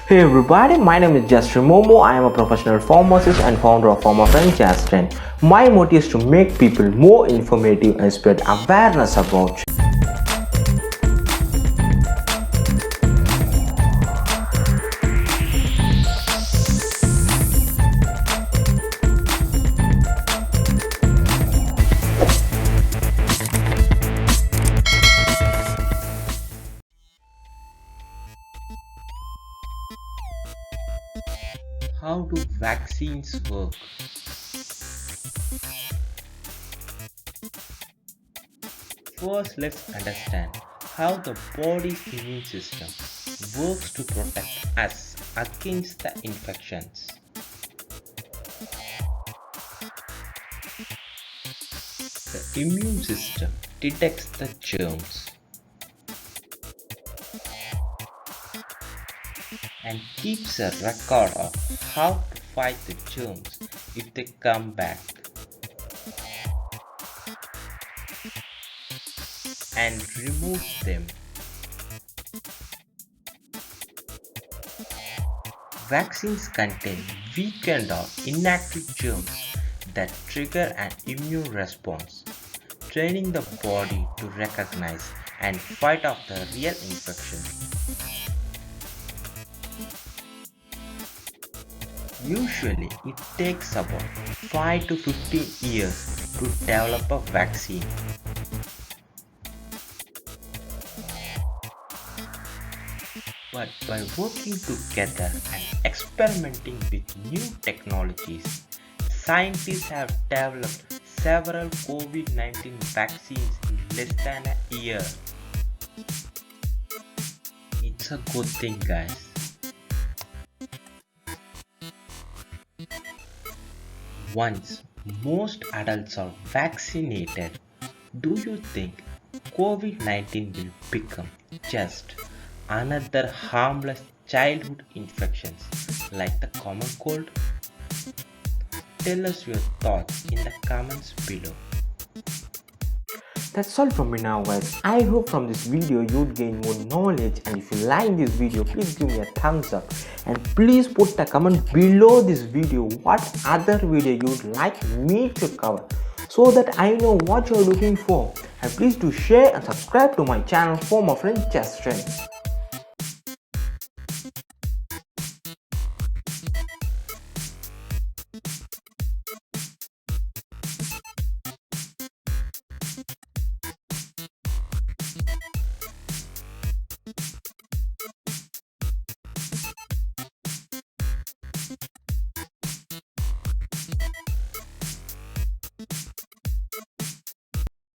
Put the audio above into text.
Hey everybody, my name is Justin Momo. I am a professional pharmacist and founder of Pharma Friend Justin. My motive is to make people more informative and spread awareness about How do vaccines work? First, let's understand how the body's immune system works to protect us against the infections. The immune system detects the germs and keeps a record of how to fight the germs if they come back, and removes them. Vaccines contain weakened or inactive germs that trigger an immune response, training the body to recognize and fight off the real infection. Usually, it takes about 5 to 15 years to develop a vaccine. But by working together and experimenting with new technologies, scientists have developed several COVID-19 vaccines in less than a year. It's a good thing, guys. Once most adults are vaccinated, do you think COVID-19 will become just another harmless childhood infections like the common cold? Tell us your thoughts in the comments below. That's all from me now guys. I hope from this video you'd gain more knowledge, and if you like this video please give me a thumbs up and please put a comment below this video what other video you'd like me to cover so that I know what you're looking for, and please do share and subscribe to my channel for my friend Justin.